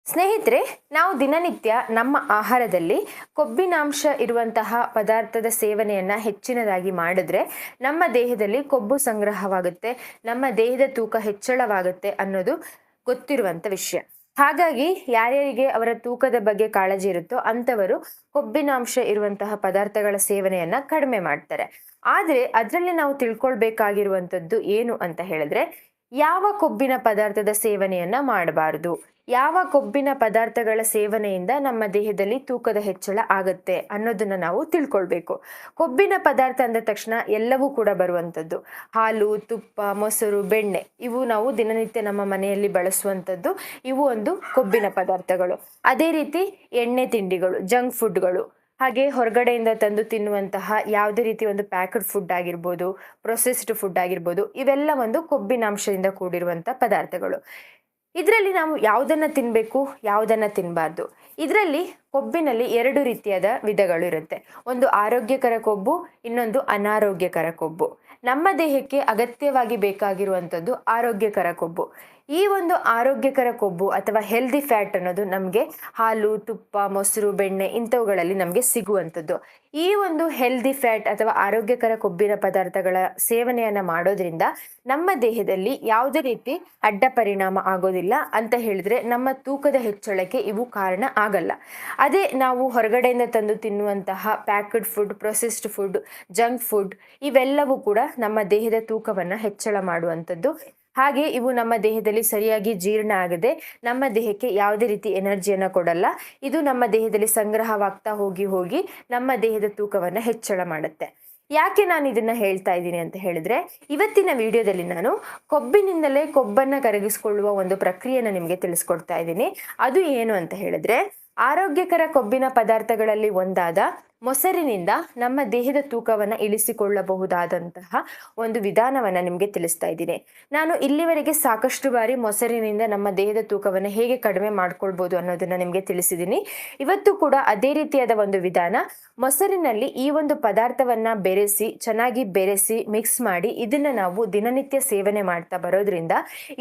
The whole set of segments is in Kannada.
ಸ್ನೇಹಿತರೆ, ನಾವು ದಿನನಿತ್ಯ ನಮ್ಮ ಆಹಾರದಲ್ಲಿ ಕೊಬ್ಬಿನಾಂಶ ಇರುವಂತಹ ಪದಾರ್ಥದ ಸೇವನೆಯನ್ನು ಹೆಚ್ಚಿನದಾಗಿ ಮಾಡಿದ್ರೆ ನಮ್ಮ ದೇಹದಲ್ಲಿ ಕೊಬ್ಬು ಸಂಗ್ರಹವಾಗುತ್ತೆ, ನಮ್ಮ ದೇಹದ ತೂಕ ಹೆಚ್ಚಳವಾಗುತ್ತೆ ಅನ್ನೋದು ಗೊತ್ತಿರುವಂಥ ವಿಷಯ. ಹಾಗಾಗಿ ಯಾರ್ಯಾರಿಗೆ ಅವರ ತೂಕದ ಬಗ್ಗೆ ಕಾಳಜಿ ಇರುತ್ತೋ ಅಂಥವರು ಕೊಬ್ಬಿನಾಂಶ ಇರುವಂತಹ ಪದಾರ್ಥಗಳ ಸೇವನೆಯನ್ನ ಕಡಿಮೆ ಮಾಡ್ತಾರೆ. ಆದರೆ ಅದರಲ್ಲಿ ನಾವು ತಿಳ್ಕೊಳ್ಬೇಕಾಗಿರುವಂಥದ್ದು ಏನು ಅಂತ ಹೇಳಿದ್ರೆ, ಯಾವ ಕೊಬ್ಬಿನ ಪದಾರ್ಥದ ಸೇವನೆಯನ್ನ ಮಾಡಬಾರದು, ಯಾವ ಕೊಬ್ಬಿನ ಪದಾರ್ಥಗಳ ಸೇವನೆಯಿಂದ ನಮ್ಮ ದೇಹದಲ್ಲಿ ತೂಕದ ಹೆಚ್ಚಳ ಆಗತ್ತೆ ಅನ್ನೋದನ್ನ ನಾವು ತಿಳ್ಕೊಳ್ಬೇಕು. ಕೊಬ್ಬಿನ ಪದಾರ್ಥ ಅಂದ ತಕ್ಷಣ ಎಲ್ಲವೂ ಕೂಡ ಬರುವಂಥದ್ದು ಹಾಲು, ತುಪ್ಪ, ಮೊಸರು, ಬೆಣ್ಣೆ. ಇವು ನಾವು ದಿನನಿತ್ಯ ನಮ್ಮ ಮನೆಯಲ್ಲಿ ಬಳಸುವಂಥದ್ದು. ಇವು ಒಂದು ಕೊಬ್ಬಿನ ಪದಾರ್ಥಗಳು. ಅದೇ ರೀತಿ ಎಣ್ಣೆ ತಿಂಡಿಗಳು, ಜಂಕ್ ಫುಡ್ಗಳು, ಹಾಗೆ ಹೊರಗಡೆಯಿಂದ ತಂದು ತಿನ್ನುವಂತಹ ಯಾವುದೇ ರೀತಿ ಒಂದು ಪ್ಯಾಕ್ಡ್ ಫುಡ್ ಆಗಿರ್ಬೋದು, ಪ್ರೊಸೆಸ್ಡ್ ಫುಡ್ ಆಗಿರ್ಬೋದು, ಇವೆಲ್ಲ ಒಂದು ಕೊಬ್ಬಿನಾಂಶದಿಂದ ಕೂಡಿರುವಂಥ ಪದಾರ್ಥಗಳು. ಇದರಲ್ಲಿ ನಾವು ಯಾವುದನ್ನು ತಿನ್ನಬೇಕು, ಯಾವುದನ್ನು ತಿನ್ನಬಾರ್ದು. ಇದರಲ್ಲಿ ಕೊಬ್ಬಿನಲ್ಲಿ ಎರಡು ರೀತಿಯಾದ ವಿಧಗಳು ಇರುತ್ತೆ. ಒಂದು ಆರೋಗ್ಯಕರ ಕೊಬ್ಬು, ಇನ್ನೊಂದು ಅನಾರೋಗ್ಯಕರ ಕೊಬ್ಬು. ನಮ್ಮ ದೇಹಕ್ಕೆ ಅಗತ್ಯವಾಗಿ ಬೇಕಾಗಿರುವಂಥದ್ದು ಆರೋಗ್ಯಕರ ಕೊಬ್ಬು. ಈ ಒಂದು ಆರೋಗ್ಯಕರ ಕೊಬ್ಬು ಅಥವಾ ಹೆಲ್ದಿ ಫ್ಯಾಟ್ ಅನ್ನೋದು ನಮಗೆ ಹಾಲು, ತುಪ್ಪ, ಮೊಸರು, ಬೆಣ್ಣೆ ಇಂಥವುಗಳಲ್ಲಿ ನಮಗೆ ಸಿಗುವಂಥದ್ದು. ಈ ಒಂದು ಹೆಲ್ದಿ ಫ್ಯಾಟ್ ಅಥವಾ ಆರೋಗ್ಯಕರ ಕೊಬ್ಬಿನ ಪದಾರ್ಥಗಳ ಸೇವನೆಯನ್ನು ಮಾಡೋದ್ರಿಂದ ನಮ್ಮ ದೇಹದಲ್ಲಿ ಯಾವುದೇ ರೀತಿ ಅಡ್ಡ ಪರಿಣಾಮ ಆಗೋದಿಲ್ಲ ಅಂತ ಹೇಳಿದ್ರೆ ನಮ್ಮ ತೂಕದ ಹೆಚ್ಚಳಕ್ಕೆ ಇವು ಕಾರಣ ಆಗಲ್ಲ. ಅದೇ ನಾವು ಹೊರಗಡೆಯಿಂದ ತಂದು ತಿನ್ನುವಂತಹ packed food, processed food, junk food ಇವೆಲ್ಲವೂ ಕೂಡ ನಮ್ಮ ದೇಹದ ತೂಕವನ್ನು ಹೆಚ್ಚಳ ಮಾಡುವಂಥದ್ದು. ಹಾಗೆ ಇವು ನಮ್ಮ ದೇಹದಲ್ಲಿ ಸರಿಯಾಗಿ ಜೀರ್ಣ ಆಗದೆ ನಮ್ಮ ದೇಹಕ್ಕೆ ಯಾವುದೇ ರೀತಿ ಎನರ್ಜಿಯನ್ನು ಕೊಡಲ್ಲ. ಇದು ನಮ್ಮ ದೇಹದಲ್ಲಿ ಸಂಗ್ರಹವಾಗ್ತಾ ಹೋಗಿ ಹೋಗಿ ನಮ್ಮ ದೇಹದ ತೂಕವನ್ನು ಹೆಚ್ಚಳ ಮಾಡುತ್ತೆ. ಯಾಕೆ ನಾನು ಇದನ್ನ ಹೇಳ್ತಾ ಇದ್ದೀನಿ ಅಂತ ಹೇಳಿದ್ರೆ, ಇವತ್ತಿನ ವಿಡಿಯೋದಲ್ಲಿ ನಾನು ಕೊಬ್ಬಿನಿಂದಲೇ ಕೊಬ್ಬನ್ನು ಕರಗಿಸಿಕೊಳ್ಳುವ ಒಂದು ಪ್ರಕ್ರಿಯೆನ ನಿಮಗೆ ತಿಳಿಸ್ಕೊಡ್ತಾ ಇದ್ದೀನಿ. ಅದು ಏನು ಅಂತ ಹೇಳಿದ್ರೆ, ಆರೋಗ್ಯಕರ ಕೊಬ್ಬಿನ ಪದಾರ್ಥಗಳಲ್ಲಿ ಒಂದಾದ ಮೊಸರಿನಿಂದ ನಮ್ಮ ದೇಹದ ತೂಕವನ್ನು ಇಳಿಸಿಕೊಳ್ಳಬಹುದಾದಂತಹ ಒಂದು ವಿಧಾನವನ್ನು ನಿಮಗೆ ತಿಳಿಸ್ತಾ ಇದ್ದೀನಿ. ನಾನು ಇಲ್ಲಿವರೆಗೆ ಸಾಕಷ್ಟು ಬಾರಿ ಮೊಸರಿನಿಂದ ನಮ್ಮ ದೇಹದ ತೂಕವನ್ನು ಹೇಗೆ ಕಡಿಮೆ ಮಾಡ್ಕೊಳ್ಬೋದು ಅನ್ನೋದನ್ನ ನಿಮಗೆ ತಿಳಿಸಿದ್ದೀನಿ. ಇವತ್ತು ಕೂಡ ಅದೇ ರೀತಿಯಾದ ಒಂದು ವಿಧಾನ. ಮೊಸರಿನಲ್ಲಿ ಈ ಒಂದು ಪದಾರ್ಥವನ್ನ ಚೆನ್ನಾಗಿ ಬೆರೆಸಿ ಮಿಕ್ಸ್ ಮಾಡಿ ಇದನ್ನ ನಾವು ದಿನನಿತ್ಯ ಸೇವನೆ ಮಾಡ್ತಾ ಬರೋದ್ರಿಂದ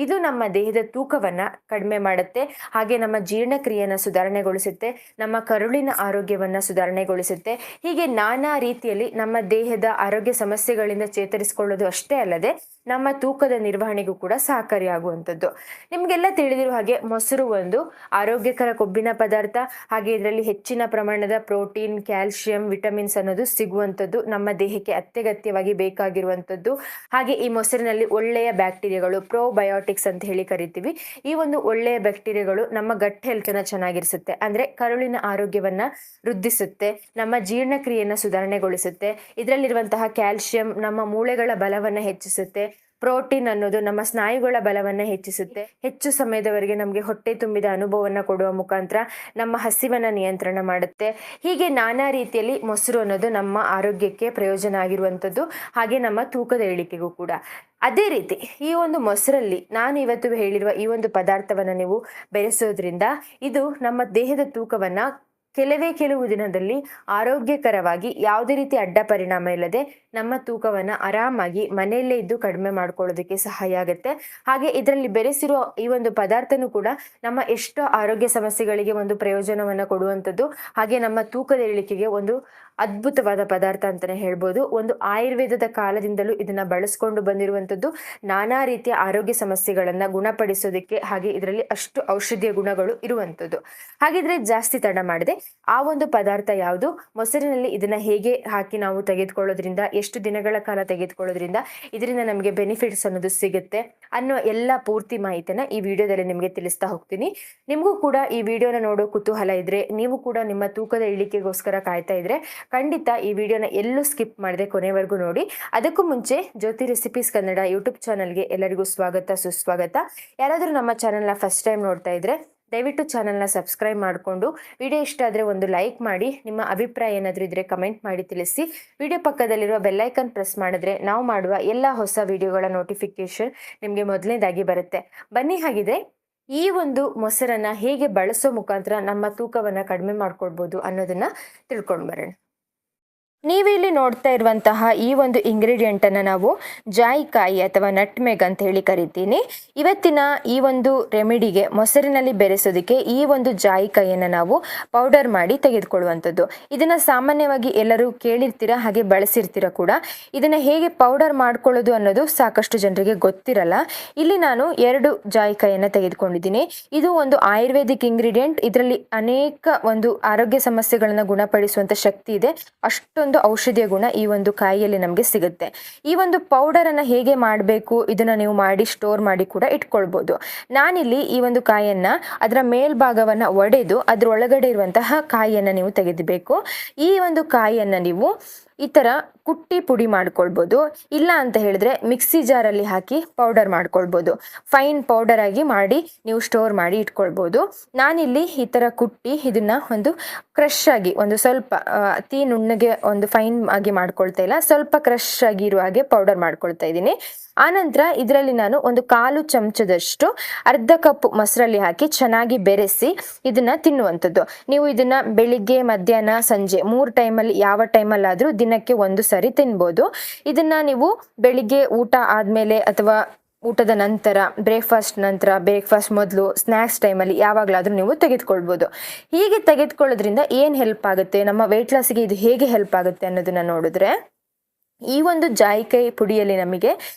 ಇದು ನಮ್ಮ ದೇಹದ ತೂಕವನ್ನ ಕಡಿಮೆ ಮಾಡುತ್ತೆ. ಹಾಗೆ ನಮ್ಮ ಜೀರ್ಣಕ್ರಿಯೆಯನ್ನು ಸುಧಾರಣೆಗೊಳಿಸುತ್ತೆ, ನಮ್ಮ ಕರುಳಿನ ಆರೋಗ್ಯವನ್ನ ಸುಧಾರಣೆಗೊಳಿಸುತ್ತೆ. ಹೀಗೆ ನಾನಾ ರೀತಿಯಲ್ಲಿ ನಮ್ಮ ದೇಹದ ಆರೋಗ್ಯ ಸಮಸ್ಯೆಗಳಿಂದ ಚೇತರಿಸಿಕೊಳ್ಳೋದು ಅಷ್ಟೇ ಅಲ್ಲದೆ ನಮ್ಮ ತೂಕದ ನಿರ್ವಹಣೆಗೂ ಕೂಡ ಸಹಕಾರಿಯಾಗುವಂಥದ್ದು. ನಿಮಗೆಲ್ಲ ತಿಳಿದಿರುವ ಹಾಗೆ ಮೊಸರು ಒಂದು ಆರೋಗ್ಯಕರ ಕೊಬ್ಬಿನ ಪದಾರ್ಥ. ಹಾಗೆ ಇದರಲ್ಲಿ ಹೆಚ್ಚಿನ ಪ್ರಮಾಣದ ಪ್ರೋಟೀನ್, ಕ್ಯಾಲ್ಸಿಯಂ, ವಿಟಮಿನ್ಸ್ ಅನ್ನೋದು ಸಿಗುವಂಥದ್ದು, ನಮ್ಮ ದೇಹಕ್ಕೆ ಅತ್ಯಗತ್ಯವಾಗಿ ಬೇಕಾಗಿರುವಂಥದ್ದು. ಹಾಗೆ ಈ ಮೊಸರಿನಲ್ಲಿ ಒಳ್ಳೆಯ ಬ್ಯಾಕ್ಟೀರಿಯಾಗಳು, ಪ್ರೋಬಯೋಟಿಕ್ಸ್ ಅಂತ ಹೇಳಿ ಕರಿತೀವಿ, ಈ ಒಂದು ಒಳ್ಳೆಯ ಬ್ಯಾಕ್ಟೀರಿಯಾಗಳು ನಮ್ಮ ಗಟ್ ಹೆಲ್ತನ್ನು ಚೆನ್ನಾಗಿರಿಸುತ್ತೆ. ಅಂದರೆ ಕರುಳಿನ ಆರೋಗ್ಯವನ್ನ ವೃದ್ಧಿಸುತ್ತೆ, ನಮ್ಮ ಜೀರ್ಣಕ್ರಿಯೆಯನ್ನು ಸುಧಾರಣೆಗೊಳಿಸುತ್ತೆ. ಇದರಲ್ಲಿರುವಂತಹ ಕ್ಯಾಲ್ಸಿಯಂ ನಮ್ಮ ಮೂಳೆಗಳ ಬಲವನ್ನು ಹೆಚ್ಚಿಸುತ್ತೆ. ಪ್ರೋಟೀನ್ ಅನ್ನೋದು ನಮ್ಮ ಸ್ನಾಯುಗಳ ಬಲವನ್ನು ಹೆಚ್ಚಿಸುತ್ತೆ. ಹೆಚ್ಚು ಸಮಯದವರೆಗೆ ನಮಗೆ ಹೊಟ್ಟೆ ತುಂಬಿದ ಅನುಭವವನ್ನು ಕೊಡುವ ಮುಖಾಂತರ ನಮ್ಮ ಹಸಿವನ್ನು ನಿಯಂತ್ರಣ ಮಾಡುತ್ತೆ. ಹೀಗೆ ನಾನಾ ರೀತಿಯಲ್ಲಿ ಮೊಸರು ಅನ್ನೋದು ನಮ್ಮ ಆರೋಗ್ಯಕ್ಕೆ ಪ್ರಯೋಜನ ಆಗಿರುವಂಥದ್ದು, ಹಾಗೆ ನಮ್ಮ ತೂಕದ ಇಳಿಕೆಗೂ ಕೂಡ. ಅದೇ ರೀತಿ ಈ ಒಂದು ಮೊಸರಲ್ಲಿ ನಾನು ಇವತ್ತು ಹೇಳಿರುವ ಈ ಒಂದು ಪದಾರ್ಥವನ್ನು ನೀವು ಬೆರೆಸೋದ್ರಿಂದ ಇದು ನಮ್ಮ ದೇಹದ ತೂಕವನ್ನು ಕೆಲವು ದಿನದಲ್ಲಿ ಆರೋಗ್ಯಕರವಾಗಿ ಯಾವುದೇ ರೀತಿ ಅಡ್ಡ ಪರಿಣಾಮ ಇಲ್ಲದೆ ನಮ್ಮ ತೂಕವನ್ನು ಆರಾಮಾಗಿ ಮನೆಯಲ್ಲೇ ಇದ್ದು ಕಡಿಮೆ ಮಾಡ್ಕೊಳ್ಳೋದಕ್ಕೆ ಸಹಾಯ ಆಗುತ್ತೆ. ಹಾಗೆ ಇದರಲ್ಲಿ ಬೆರೆಸಿರೋ ಈ ಒಂದು ಪದಾರ್ಥನೂ ಕೂಡ ನಮ್ಮ ಎಷ್ಟೋ ಆರೋಗ್ಯ ಸಮಸ್ಯೆಗಳಿಗೆ ಒಂದು ಪ್ರಯೋಜನವನ್ನು ಕೊಡುವಂಥದ್ದು. ಹಾಗೆ ನಮ್ಮ ತೂಕದ ಇಳಿಕೆಗೆ ಒಂದು ಅದ್ಭುತವಾದ ಪದಾರ್ಥ ಅಂತಲೇ ಹೇಳ್ಬೋದು. ಒಂದು ಆಯುರ್ವೇದದ ಕಾಲದಿಂದಲೂ ಇದನ್ನ ಬಳಸ್ಕೊಂಡು ಬಂದಿರುವಂಥದ್ದು. ನಾನಾ ರೀತಿಯ ಆರೋಗ್ಯ ಸಮಸ್ಯೆಗಳನ್ನು ಗುಣಪಡಿಸೋದಕ್ಕೆ ಹಾಗೆ ಇದರಲ್ಲಿ ಅಷ್ಟು ಔಷಧೀಯ ಗುಣಗಳು ಇರುವಂಥದ್ದು. ಹಾಗಿದ್ರೆ ಜಾಸ್ತಿ ತಡ ಮಾಡದೆ ಆ ಒಂದು ಪದಾರ್ಥ ಯಾವುದು, ಮೊಸರಿನಲ್ಲಿ ಇದನ್ನ ಹೇಗೆ ಹಾಕಿ ನಾವು ತೆಗೆದುಕೊಳ್ಳೋದ್ರಿಂದ, ಎಷ್ಟು ದಿನಗಳ ಕಾಲ ತೆಗೆದುಕೊಳ್ಳೋದ್ರಿಂದ ಇದರಿಂದ ನಮಗೆ ಬೆನಿಫಿಟ್ಸ್ ಅನ್ನೋದು ಸಿಗುತ್ತೆ ಅನ್ನೋ ಎಲ್ಲ ಪೂರ್ತಿ ಮಾಹಿತಿನ ಈ ವಿಡಿಯೋದಲ್ಲಿ ನಿಮಗೆ ತಿಳಿಸ್ತಾ ಹೋಗ್ತೀನಿ. ನಿಮಗೂ ಕೂಡ ಈ ವಿಡಿಯೋನ ನೋಡೋ ಕುತೂಹಲ ಇದ್ರೆ, ನೀವು ಕೂಡ ನಿಮ್ಮ ತೂಕದ ಇಳಿಕೆಗೋಸ್ಕರ ಕಾಯ್ತಾ ಇದ್ರೆ ಖಂಡಿತ ಈ ವಿಡಿಯೋನ ಎಲ್ಲೂ ಸ್ಕಿಪ್ ಮಾಡದೆ ಕೊನೆವರೆಗೂ ನೋಡಿ. ಅದಕ್ಕೂ ಮುಂಚೆ ಜ್ಯೋತಿ ರೆಸಿಪೀಸ್ ಕನ್ನಡ ಯೂಟ್ಯೂಬ್ ಚಾನಲ್ಗೆ ಎಲ್ಲರಿಗೂ ಸ್ವಾಗತ, ಸುಸ್ವಾಗತ. ಯಾರಾದರೂ ನಮ್ಮ ಚಾನಲ್ನ ಫಸ್ಟ್ ಟೈಮ್ ನೋಡ್ತಾ ಇದ್ರೆ ದಯವಿಟ್ಟು ಚಾನಲ್ನ ಸಬ್ಸ್ಕ್ರೈಬ್ ಮಾಡಿಕೊಂಡು, ವಿಡಿಯೋ ಇಷ್ಟ ಆದರೆ ಒಂದು ಲೈಕ್ ಮಾಡಿ, ನಿಮ್ಮ ಅಭಿಪ್ರಾಯ ಏನಾದರೂ ಇದ್ದರೆ ಕಮೆಂಟ್ ಮಾಡಿ ತಿಳಿಸಿ. ವಿಡಿಯೋ ಪಕ್ಕದಲ್ಲಿರುವ ಬೆಲ್ಲೈಕನ್ ಪ್ರೆಸ್ ಮಾಡಿದ್ರೆ ನಾವು ಮಾಡುವ ಎಲ್ಲ ಹೊಸ ವಿಡಿಯೋಗಳ ನೋಟಿಫಿಕೇಶನ್ ನಿಮಗೆ ಮೊದಲನೇದಾಗಿ ಬರುತ್ತೆ. ಬನ್ನಿ, ಹಾಗಿದ್ರೆ ಈ ಒಂದು ಮೊಸರನ್ನು ಹೇಗೆ ಬಳಸೋ ಮುಖಾಂತರ ನಮ್ಮ ತೂಕವನ್ನು ಕಡಿಮೆ ಮಾಡ್ಕೊಳ್ಬೋದು ಅನ್ನೋದನ್ನ ತಿಳ್ಕೊಂಡು ಬರೋಣ. ನೀವಿಲ್ಲಿ ನೋಡ್ತಾ ಇರುವಂತಹ ಈ ಒಂದು ಇಂಗ್ರೀಡಿಯೆಂಟನ್ನು ನಾವು ಜಾಯಿಕಾಯಿ ಅಥವಾ ನಟ್ಮೆಗ್ ಅಂತ ಹೇಳಿ ಕರಿತೀನಿ. ಇವತ್ತಿನ ಈ ಒಂದು ರೆಮಿಡಿಗೆ ಮೊಸರಿನಲ್ಲಿ ಬೆರೆಸೋದಕ್ಕೆ ಈ ಒಂದು ಜಾಯಿಕಾಯಿಯನ್ನು ನಾವು ಪೌಡರ್ ಮಾಡಿ ತೆಗೆದುಕೊಳ್ಳುವಂಥದ್ದು. ಇದನ್ನು ಸಾಮಾನ್ಯವಾಗಿ ಎಲ್ಲರೂ ಕೇಳಿರ್ತೀರ, ಹಾಗೆ ಬಳಸಿರ್ತೀರ ಕೂಡ. ಇದನ್ನು ಹೇಗೆ ಪೌಡರ್ ಮಾಡ್ಕೊಳ್ಳೋದು ಅನ್ನೋದು ಸಾಕಷ್ಟು ಜನರಿಗೆ ಗೊತ್ತಿರಲ್ಲ. ಇಲ್ಲಿ ನಾನು 2 ಜಾಯಿಕಾಯಿಯನ್ನು ತೆಗೆದುಕೊಂಡಿದ್ದೀನಿ. ಇದು ಒಂದು ಆಯುರ್ವೇದಿಕ್ ಇಂಗ್ರೀಡಿಯೆಂಟ್. ಇದರಲ್ಲಿ ಅನೇಕ ಒಂದು ಆರೋಗ್ಯ ಸಮಸ್ಯೆಗಳನ್ನು ಗುಣಪಡಿಸುವಂಥ ಶಕ್ತಿ ಇದೆ. ಅಷ್ಟೊಂದು ಔಷಧಿಯ ಗುಣ ಈ ಒಂದು ಕಾಯಿಯಲ್ಲಿ ನಮಗೆ ಸಿಗುತ್ತೆ. ಈ ಒಂದು ಪೌಡರ್ ಅನ್ನ ಹೇಗೆ ಮಾಡಬೇಕು, ಇದನ್ನ ನೀವು ಮಾಡಿ ಸ್ಟೋರ್ ಮಾಡಿ ಕೂಡ ಇಟ್ಕೊಳ್ಬಹುದು. ನಾನಿಲ್ಲಿ ಈ ಒಂದು ಕಾಯಿಯನ್ನ ಅದರ ಮೇಲ್ಭಾಗವನ್ನ ಒಡೆದು ಅದ್ರ ಒಳಗಡೆ ಇರುವಂತಹ ಕಾಯಿಯನ್ನ ನೀವು ತೆಗೆದಬೇಕು. ಈ ಒಂದು ಕಾಯಿಯನ್ನ ನೀವು ಈ ಥರ ಕುಟ್ಟಿ ಪುಡಿ ಮಾಡ್ಕೊಳ್ಬೋದು. ಇಲ್ಲ ಅಂತ ಹೇಳಿದ್ರೆ ಮಿಕ್ಸಿ ಜಾರಲ್ಲಿ ಹಾಕಿ ಪೌಡರ್ ಮಾಡ್ಕೊಳ್ಬೋದು. ಫೈನ್ ಪೌಡರ್ ಆಗಿ ಮಾಡಿ ನೀವು ಸ್ಟೋರ್ ಮಾಡಿ ಇಟ್ಕೊಳ್ಬೋದು. ನಾನಿಲ್ಲಿ ಈ ಥರ ಕುಟ್ಟಿ ಇದನ್ನ ಒಂದು ಕ್ರಶ್ ಆಗಿ ಒಂದು ಸ್ವಲ್ಪ ಅತಿ ನುಣ್ಣಗೆ ಒಂದು ಫೈನ್ ಆಗಿ ಮಾಡ್ಕೊಳ್ತಾ ಇಲ್ಲ, ಸ್ವಲ್ಪ ಕ್ರಶ್ ಆಗಿರುವ ಹಾಗೆ ಪೌಡರ್ ಮಾಡ್ಕೊಳ್ತಾ ಇದ್ದೀನಿ. ಆನಂತರ ಇದರಲ್ಲಿ ನಾನು ಒಂದು 1/4 ಚಮಚದಷ್ಟು ಅರ್ಧ ಕಪ್ ಮೊಸರಲ್ಲಿ ಹಾಕಿ ಚೆನ್ನಾಗಿ ಬೆರೆಸಿ ಇದನ್ನ ತಿನ್ನುವಂಥದ್ದು. ನೀವು ಇದನ್ನ ಬೆಳಿಗ್ಗೆ, ಮಧ್ಯಾಹ್ನ, ಸಂಜೆ 3 ಟೈಮಲ್ಲಿ ಯಾವ ಟೈಮಲ್ಲಾದರೂ ದಿನಕ್ಕೆ 1 ಸರಿ ತಿನ್ಬೋದು. ಇದನ್ನ ನೀವು ಬೆಳಿಗ್ಗೆ ಊಟ ಆದಮೇಲೆ ಅಥವಾ ಊಟದ ನಂತರ, ಬ್ರೇಕ್ಫಾಸ್ಟ್ ನಂತರ, ಬ್ರೇಕ್ಫಾಸ್ಟ್ ಮೊದಲು, ಸ್ನ್ಯಾಕ್ಸ್ ಟೈಮಲ್ಲಿ ಯಾವಾಗಲಾದರೂ ನೀವು ತೆಗೆದುಕೊಳ್ಬೋದು. ಹೀಗೆ ತೆಗೆದುಕೊಳ್ಳೋದ್ರಿಂದ ಏನು ಹೆಲ್ಪ್ ಆಗುತ್ತೆ, ನಮ್ಮ ವೆಯ್ಟ್ ಲಾಸಿಗೆ ಇದು ಹೇಗೆ ಹೆಲ್ಪ್ ಆಗುತ್ತೆ ಅನ್ನೋದನ್ನ ನೋಡಿದ್ರೆ, ಈ ಒಂದು ಜಾಯಿಕಾಯಿ ಪುಡಿಯಲ್ಲಿ ನಮಗೆ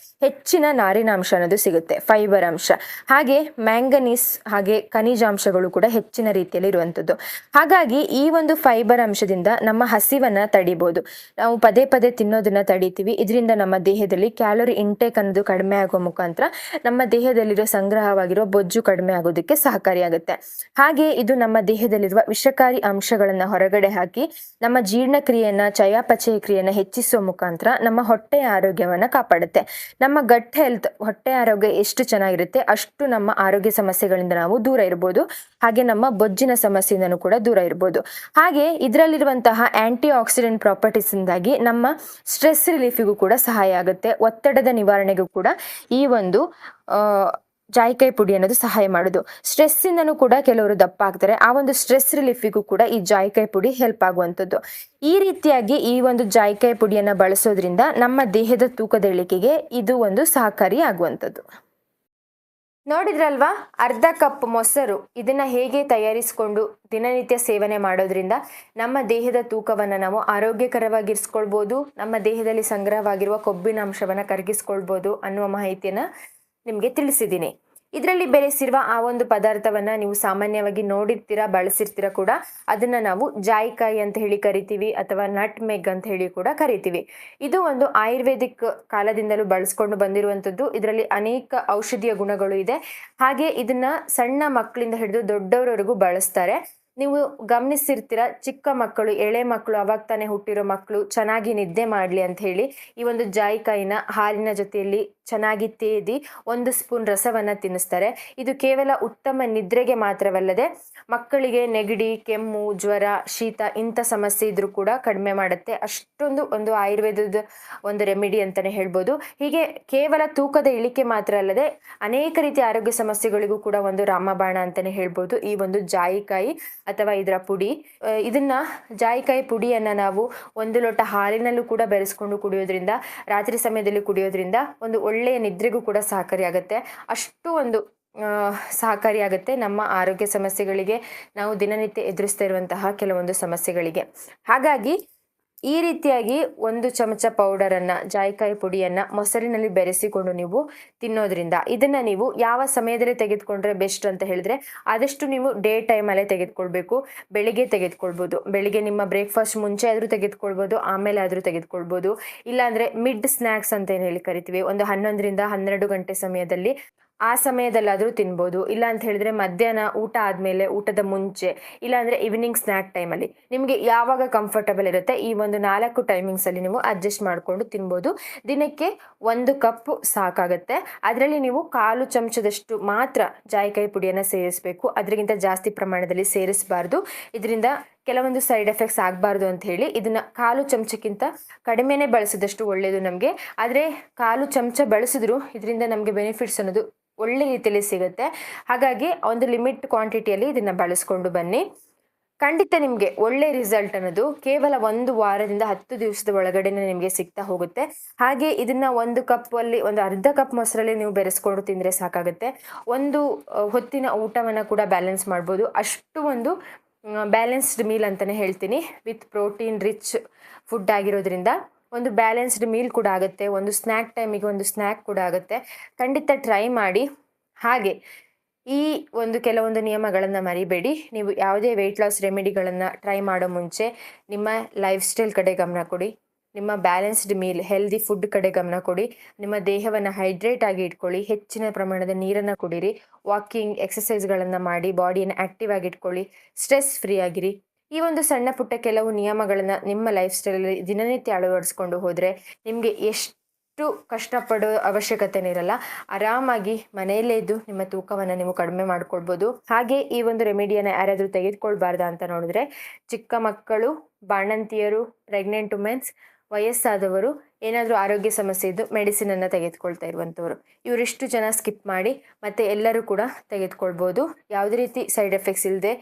ಹೆಚ್ಚಿನ ನಾರಿನಾಂಶ ಅನ್ನೋದು ಸಿಗುತ್ತೆ, ಫೈಬರ್ ಅಂಶ, ಹಾಗೆ ಮ್ಯಾಂಗನೀಸ್ ಹಾಗೆ ಖನಿಜಾಂಶಗಳು ಕೂಡ ಹೆಚ್ಚಿನ ರೀತಿಯಲ್ಲಿ ಇರುವಂಥದ್ದು. ಹಾಗಾಗಿ ಈ ಒಂದು ಫೈಬರ್ ಅಂಶದಿಂದ ನಮ್ಮ ಹಸಿವನ್ನ ತಡಿಬೋದು. ನಾವು ಪದೇ ಪದೇ ತಿನ್ನೋದನ್ನ ತಡಿತೀವಿ. ಇದರಿಂದ ನಮ್ಮ ದೇಹದಲ್ಲಿ ಕ್ಯಾಲೋರಿ ಇಂಟೇಕ್ ಅನ್ನೋದು ಕಡಿಮೆ ಆಗೋ ಮುಖಾಂತರ ನಮ್ಮ ದೇಹದಲ್ಲಿರೋ ಸಂಗ್ರಹವಾಗಿರೋ ಬೊಜ್ಜು ಕಡಿಮೆ ಆಗೋದಕ್ಕೆ ಸಹಕಾರಿಯಾಗುತ್ತೆ. ಹಾಗೆ ಇದು ನಮ್ಮ ದೇಹದಲ್ಲಿರುವ ವಿಷಕಾರಿ ಅಂಶಗಳನ್ನ ಹೊರಗಡೆ ಹಾಕಿ ನಮ್ಮ ಜೀರ್ಣಕ್ರಿಯೆಯನ್ನ, ಚಯಾಪಚಯ ಕ್ರಿಯೆಯನ್ನ ಹೆಚ್ಚಿಸುವ ಮುಖಾಂತರ ನಮ್ಮ ಹೊಟ್ಟೆಯ ಆರೋಗ್ಯವನ್ನ ಕಾಪಾಡುತ್ತೆ. ನಮ್ಮ ಗಟ್ ಹೆಲ್ತ್, ಹೊಟ್ಟೆ ಆರೋಗ್ಯ ಎಷ್ಟು ಚೆನ್ನಾಗಿರುತ್ತೆ ಅಷ್ಟು ನಮ್ಮ ಆರೋಗ್ಯ ಸಮಸ್ಯೆಗಳಿಂದ ನಾವು ದೂರ ಇರ್ಬೋದು. ಹಾಗೆ ನಮ್ಮ ಬೊಜ್ಜಿನ ಸಮಸ್ಯೆಯಿಂದನೂ ಕೂಡ ದೂರ ಇರ್ಬೋದು. ಹಾಗೆ ಇದರಲ್ಲಿರುವಂತಹ ಆಂಟಿ ಆಕ್ಸಿಡೆಂಟ್ ಪ್ರಾಪರ್ಟೀಸ್ ಇಂದಾಗಿ ನಮ್ಮ ಸ್ಟ್ರೆಸ್ ರಿಲೀಫಿಗೂ ಕೂಡ ಸಹಾಯ ಆಗುತ್ತೆ. ಒತ್ತಡದ ನಿವಾರಣೆಗೂ ಕೂಡ ಈ ಒಂದು ಜಾಯಿಕಾಯಿ ಪುಡಿ ಅನ್ನೋದು ಸಹಾಯ ಮಾಡೋದು. ಸ್ಟ್ರೆಸ್ಸಿಂದನೂ ಕೂಡ ಕೆಲವರು ದಪ್ಪ ಆಗ್ತಾರೆ. ಆ ಒಂದು ಸ್ಟ್ರೆಸ್ ರಿಲೀಫಿಗೂ ಕೂಡ ಈ ಜಾಯಿಕಾಯಿ ಪುಡಿ ಹೆಲ್ಪ್ ಆಗುವಂಥದ್ದು. ಈ ರೀತಿಯಾಗಿ ಈ ಒಂದು ಜಾಯಿಕಾಯಿ ಪುಡಿಯನ್ನು ಬಳಸೋದ್ರಿಂದ ನಮ್ಮ ದೇಹದ ತೂಕದ ಇಳಿಕೆಗೆ ಇದು ಒಂದು ಸಹಕಾರಿ ಆಗುವಂಥದ್ದು. ನೋಡಿದ್ರಲ್ವಾ, ಅರ್ಧ ಕಪ್ ಮೊಸರು, ಇದನ್ನ ಹೇಗೆ ತಯಾರಿಸಿಕೊಂಡು ದಿನನಿತ್ಯ ಸೇವನೆ ಮಾಡೋದ್ರಿಂದ ನಮ್ಮ ದೇಹದ ತೂಕವನ್ನು ನಾವು ಆರೋಗ್ಯಕರವಾಗಿರಿಸ್ಕೊಳ್ಬೋದು, ನಮ್ಮ ದೇಹದಲ್ಲಿ ಸಂಗ್ರಹವಾಗಿರುವ ಕೊಬ್ಬಿನ ಅಂಶವನ್ನು ಕರಗಿಸ್ಕೊಳ್ಬೋದು ಅನ್ನುವ ಮಾಹಿತಿಯನ್ನು ನಿಮಗೆ ತಿಳಿಸಿದ್ದೀನಿ. ಇದರಲ್ಲಿ ಬೆರೆಸಿರುವ ಆ ಒಂದು ಪದಾರ್ಥವನ್ನ ನೀವು ಸಾಮಾನ್ಯವಾಗಿ ನೋಡಿರ್ತೀರಾ, ಬಳಸಿರ್ತೀರಾ ಕೂಡ. ಅದನ್ನ ನಾವು ಜಾಯಿಕಾಯಿ ಅಂತ ಹೇಳಿ ಕರಿತೀವಿ ಅಥವಾ ನಟ್ ಮೆಗ್ ಅಂತ ಹೇಳಿ ಕೂಡ ಕರಿತೀವಿ. ಇದು ಒಂದು ಆಯುರ್ವೇದಿಕ್ ಕಾಲದಿಂದಲೂ ಬಳಸ್ಕೊಂಡು ಬಂದಿರುವಂಥದ್ದು. ಇದರಲ್ಲಿ ಅನೇಕ ಔಷಧೀಯ ಗುಣಗಳು ಇದೆ. ಹಾಗೆ ಇದನ್ನ ಸಣ್ಣ ಮಕ್ಕಳಿಂದ ಹಿಡಿದು ದೊಡ್ಡವರವರೆಗೂ ಬಳಸ್ತಾರೆ. ನೀವು ಗಮನಿಸಿರ್ತೀರ, ಚಿಕ್ಕ ಮಕ್ಕಳು, ಎಳೆ ಮಕ್ಕಳು, ಅವಾಗ ತಾನೇ ಹುಟ್ಟಿರೋ ಮಕ್ಕಳು ಚೆನ್ನಾಗಿ ನಿದ್ದೆ ಮಾಡಲಿ ಅಂತ ಹೇಳಿ ಈ ಒಂದು ಜಾಯಿಕಾಯಿನ ಹಾಲಿನ ಜೊತೆಯಲ್ಲಿ ಚೆನ್ನಾಗಿ ತೇದಿ 1 ಸ್ಪೂನ್ ರಸವನ್ನು ತಿನ್ನಿಸ್ತಾರೆ. ಇದು ಕೇವಲ ಉತ್ತಮ ನಿದ್ರೆಗೆ ಮಾತ್ರವಲ್ಲದೆ ಮಕ್ಕಳಿಗೆ ನೆಗಡಿ, ಕೆಮ್ಮು, ಜ್ವರ, ಶೀತ ಇಂಥ ಸಮಸ್ಯೆ ಇದ್ರೂ ಕೂಡ ಕಡಿಮೆ ಮಾಡುತ್ತೆ. ಅಷ್ಟೊಂದು ಒಂದು ಆಯುರ್ವೇದದ ಒಂದು ರೆಮಿಡಿ ಅಂತಲೇ ಹೇಳ್ಬೋದು. ಹೀಗೆ ಕೇವಲ ತೂಕದ ಇಳಿಕೆ ಮಾತ್ರ ಅಲ್ಲದೆ ಅನೇಕ ರೀತಿಯ ಆರೋಗ್ಯ ಸಮಸ್ಯೆಗಳಿಗೂ ಕೂಡ ಒಂದು ರಾಮಬಾಣ ಅಂತಲೇ ಹೇಳ್ಬೋದು ಈ ಒಂದು ಜಾಯಿಕಾಯಿ ಅಥವಾ ಇದರ ಪುಡಿ. ಇದನ್ನ ಜಾಯಿಕಾಯಿ ಪುಡಿಯನ್ನು ನಾವು 1 ಲೋಟ ಹಾಲಿನಲ್ಲೂ ಕೂಡ ಬೆರೆಸ್ಕೊಂಡು ಕುಡಿಯೋದ್ರಿಂದ, ರಾತ್ರಿ ಸಮಯದಲ್ಲಿ ಕುಡಿಯೋದ್ರಿಂದ ಒಂದು ಒಳ್ಳೆಯ ನಿದ್ರೆಗೂ ಕೂಡ ಸಹಕಾರಿಯಾಗುತ್ತೆ. ಅಷ್ಟು ಒಂದು ಸಹಕಾರಿಯಾಗುತ್ತೆ ನಮ್ಮ ಆರೋಗ್ಯ ಸಮಸ್ಯೆಗಳಿಗೆ, ನಾವು ದಿನನಿತ್ಯ ಎದುರಿಸ್ತಾ ಇರುವಂತಹ ಕೆಲವೊಂದು ಸಮಸ್ಯೆಗಳಿಗೆ. ಹಾಗಾಗಿ ಈ ರೀತಿಯಾಗಿ 1 ಚಮಚ ಪೌಡರನ್ನು, ಜಾಯಿಕಾಯಿ ಪುಡಿಯನ್ನು ಮೊಸರಿನಲ್ಲಿ ಬೆರೆಸಿಕೊಂಡು ನೀವು ತಿನ್ನೋದ್ರಿಂದ, ಇದನ್ನು ನೀವು ಯಾವ ಸಮಯದಲ್ಲಿ ತೆಗೆದುಕೊಂಡ್ರೆ ಬೆಸ್ಟ್ ಅಂತ ಹೇಳಿದ್ರೆ, ಆದಷ್ಟು ನೀವು ಡೇ ಟೈಮಲ್ಲೇ ತೆಗೆದುಕೊಳ್ಬೇಕು. ಬೆಳಿಗ್ಗೆ ತೆಗೆದುಕೊಳ್ಬೋದು, ಬೆಳಿಗ್ಗೆ ನಿಮ್ಮ ಬ್ರೇಕ್ಫಾಸ್ಟ್ ಮುಂಚೆ ಆದರೂ ತೆಗೆದುಕೊಳ್ಬೋದು, ಆಮೇಲೆ ಆದರೂ ತೆಗೆದುಕೊಳ್ಬೋದು. ಇಲ್ಲಾಂದರೆ ಮಿಡ್ ಸ್ನ್ಯಾಕ್ಸ್ ಅಂತ ಏನು ಹೇಳಿ ಕರಿತೀವಿ, ಒಂದು 11ರಿಂದ 12 ಗಂಟೆ ಸಮಯದಲ್ಲಿ, ಆ ಸಮಯದಲ್ಲಾದರೂ ತಿನ್ಬೋದು. ಇಲ್ಲ ಅಂತ ಹೇಳಿದ್ರೆ ಮಧ್ಯಾಹ್ನ ಊಟ ಆದಮೇಲೆ, ಊಟದ ಮುಂಚೆ, ಇಲ್ಲಾಂದರೆ ಈವ್ನಿಂಗ್ ಸ್ನ್ಯಾಕ್ ಟೈಮಲ್ಲಿ, ನಿಮಗೆ ಯಾವಾಗ ಕಂಫರ್ಟಬಲ್ ಇರುತ್ತೆ ಈ ಒಂದು 4 ಟೈಮಿಂಗ್ಸಲ್ಲಿ ನೀವು ಅಡ್ಜಸ್ಟ್ ಮಾಡಿಕೊಂಡು ತಿನ್ಬೋದು. ದಿನಕ್ಕೆ 1 ಕಪ್ ಸಾಕಾಗುತ್ತೆ. ಅದರಲ್ಲಿ ನೀವು 1/4 ಚಮಚದಷ್ಟು ಮಾತ್ರ ಜಾಯಿಕಾಯಿ ಪುಡಿಯನ್ನು ಸೇರಿಸಬೇಕು. ಅದರಿಗಿಂತ ಜಾಸ್ತಿ ಪ್ರಮಾಣದಲ್ಲಿ ಸೇರಿಸಬಾರ್ದು. ಇದರಿಂದ ಕೆಲವೊಂದು ಸೈಡ್ ಎಫೆಕ್ಟ್ಸ್ ಆಗಬಾರ್ದು ಅಂತ ಹೇಳಿ ಇದನ್ನು 1/4 ಚಮಚಕ್ಕಿಂತ ಕಡಿಮೆನೇ ಬಳಸಿದಷ್ಟು ಒಳ್ಳೆಯದು ನಮಗೆ. ಆದರೆ 1/4 ಚಮಚ ಬಳಸಿದ್ರು ಇದರಿಂದ ನಮಗೆ ಬೆನಿಫಿಟ್ಸ್ ಅನ್ನೋದು ಒಳ್ಳೆ ರೀತಿಯಲ್ಲಿ ಸಿಗುತ್ತೆ. ಹಾಗಾಗಿ ಒಂದು ಲಿಮಿಟ್ ಕ್ವಾಂಟಿಟಿಯಲ್ಲಿ ಇದನ್ನು ಬಳಸ್ಕೊಂಡು ಬನ್ನಿ. ಖಂಡಿತ ನಿಮಗೆ ಒಳ್ಳೆ ರಿಸಲ್ಟ್ ಅನ್ನೋದು ಕೇವಲ 1 ವಾರದಿಂದ 10 ದಿವಸದ ಒಳಗಡೆನೆ ನಿಮಗೆ ಸಿಗ್ತಾ ಹೋಗುತ್ತೆ. ಹಾಗೆ ಇದನ್ನ 1 ಕಪ್ಪಲ್ಲಿ ಒಂದು ಅರ್ಧ ಕಪ್ ಮೊಸರಲ್ಲಿ ನೀವು ಬೆರೆಸ್ಕೊಂಡು ತಿಂದರೆ ಸಾಕಾಗುತ್ತೆ. ಒಂದು ಹೊತ್ತಿನ ಊಟವನ್ನು ಕೂಡ ಬ್ಯಾಲೆನ್ಸ್ ಮಾಡ್ಬೋದು. ಅಷ್ಟು ಒಂದು ಬ್ಯಾಲೆನ್ಸ್ಡ್ ಮೀಲ್ ಅಂತಲೇ ಹೇಳ್ತೀನಿ. ವಿತ್ ಪ್ರೋಟೀನ್ ರಿಚ್ ಫುಡ್ ಆಗಿರೋದ್ರಿಂದ ಒಂದು ಬ್ಯಾಲೆನ್ಸ್ಡ್ ಮೀಲ್ ಕೂಡ ಆಗುತ್ತೆ. ಒಂದು ಸ್ನ್ಯಾಕ್ ಟೈಮಿಗೆ ಒಂದು ಸ್ನ್ಯಾಕ್ ಕೂಡ ಆಗುತ್ತೆ. ಖಂಡಿತ ಟ್ರೈ ಮಾಡಿ. ಹಾಗೆ ಈ ಒಂದು ಕೆಲವೊಂದು ನಿಯಮಗಳನ್ನು ಮರಿಬೇಡಿ. ನೀವು ಯಾವುದೇ ವೆಯ್ಟ್ ಲಾಸ್ ರೆಮಿಡಿಗಳನ್ನು ಟ್ರೈ ಮಾಡೋ ಮುಂಚೆ ನಿಮ್ಮ ಲೈಫ್ ಸ್ಟೈಲ್ ಕಡೆ ಗಮನ ಕೊಡಿ. ನಿಮ್ಮ ಬ್ಯಾಲೆನ್ಸ್ಡ್ ಮೀಲ್ ಹೆಲ್ದಿ ಫುಡ್ ಕಡೆ ಗಮನ ಕೊಡಿ. ನಿಮ್ಮ ದೇಹವನ್ನು ಹೈಡ್ರೇಟ್ ಆಗಿ ಇಟ್ಕೊಳ್ಳಿ. ಹೆಚ್ಚಿನ ಪ್ರಮಾಣದ ನೀರನ್ನು ಕುಡೀರಿ. ವಾಕಿಂಗ್ ಎಕ್ಸಸೈಸ್ಗಳನ್ನು ಮಾಡಿ ಬಾಡಿಯನ್ನು ಆ್ಯಕ್ಟಿವ್ ಆಗಿ ಇಟ್ಕೊಳ್ಳಿ. ಸ್ಟ್ರೆಸ್ ಫ್ರೀ ಆಗಿರಿ. ಈ ಒಂದು ಸಣ್ಣ ಪುಟ್ಟ ಕೆಲವು ನಿಯಮಗಳನ್ನು ನಿಮ್ಮ ಲೈಫ್ ಸ್ಟೈಲಲ್ಲಿ ದಿನನಿತ್ಯ ಅಳವಡಿಸ್ಕೊಂಡು ಹೋದರೆ ನಿಮಗೆ ಎಷ್ಟು ಕಷ್ಟಪಡೋ ಅವಶ್ಯಕತೆನೇ ಇರಲ್ಲ. ಆರಾಮಾಗಿ ಮನೆಯಲ್ಲೇ ಇದ್ದು ನಿಮ್ಮ ತೂಕವನ್ನು ನೀವು ಕಡಿಮೆ ಮಾಡ್ಕೊಳ್ಬೋದು. ಹಾಗೆ ಈ ಒಂದು ರೆಮಿಡಿಯನ್ನು ಯಾರಾದರೂ ತೆಗೆದುಕೊಳ್ಬಾರ್ದಾ ಅಂತ ನೋಡಿದ್ರೆ ಚಿಕ್ಕ ಮಕ್ಕಳು, ಬಾಣಂತಿಯರು, ಪ್ರೆಗ್ನೆಂಟ್ ವುಮೆನ್ಸ್, ವಯಸ್ಸಾದವರು, ಏನಾದರೂ ಆರೋಗ್ಯ ಸಮಸ್ಯೆ ಇದ್ದು ಮೆಡಿಸಿನನ್ನು ತೆಗೆದುಕೊಳ್ತಾ ಇರುವಂಥವ್ರು, ಇವರಿಷ್ಟು ಜನ ಸ್ಕಿಪ್ ಮಾಡಿ ಮತ್ತು ಎಲ್ಲರೂ ಕೂಡ ತೆಗೆದುಕೊಳ್ಬೋದು. ಯಾವುದೇ ರೀತಿ ಸೈಡ್ ಎಫೆಕ್ಟ್ಸ್ ಇಲ್ಲದೆ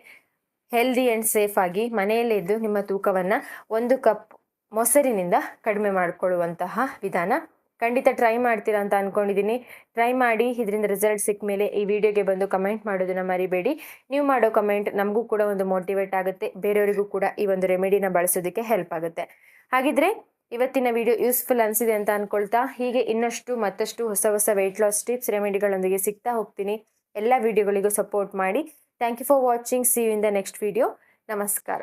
ಹೆಲ್ದಿ ಆ್ಯಂಡ್ ಸೇಫ್ ಆಗಿ ಮನೆಯಲ್ಲೇ ಇದ್ದು ನಿಮ್ಮ ತೂಕವನ್ನು 1 ಕಪ್ ಮೊಸರಿನಿಂದ ಕಡಿಮೆ ಮಾಡಿಕೊಳ್ಳುವಂತಹ ವಿಧಾನ. ಖಂಡಿತ ಟ್ರೈ ಮಾಡ್ತೀರಾ ಅಂತ ಅಂದ್ಕೊಂಡಿದ್ದೀನಿ. ಟ್ರೈ ಮಾಡಿ ಇದರಿಂದ ರಿಸಲ್ಟ್ ಸಿಕ್ಕ ಮೇಲೆ ಈ ವಿಡಿಯೋಗೆ ಬಂದು ಕಮೆಂಟ್ ಮಾಡೋದನ್ನು ಮರಿಬೇಡಿ. ನೀವು ಮಾಡೋ ಕಮೆಂಟ್ ನಮಗೂ ಕೂಡ ಒಂದು ಮೋಟಿವೇಟ್ ಆಗುತ್ತೆ. ಬೇರೆಯವರಿಗೂ ಕೂಡ ಈ ಒಂದು ರೆಮಿಡಿನ ಬಳಸೋದಕ್ಕೆ ಹೆಲ್ಪ್ ಆಗುತ್ತೆ. ಹಾಗಿದ್ರೆ ಇವತ್ತಿನ ವಿಡಿಯೋ ಯೂಸ್ಫುಲ್ ಅನಿಸಿದೆ ಅಂತ ಅಂದ್ಕೊಳ್ತಾ ಹೀಗೆ ಮತ್ತಷ್ಟು ಹೊಸ ವೆಯ್ಟ್ ಲಾಸ್ ಟಿಪ್ಸ್ ರೆಮಿಡಿಗಳೊಂದಿಗೆ ಸಿಗ್ತಾ ಹೋಗ್ತೀನಿ. ಎಲ್ಲ ವಿಡಿಯೋಗಳಿಗೂ ಸಪೋರ್ಟ್ ಮಾಡಿ. Thank you for watching. See you in the next video. ನಮಸ್ಕಾರ.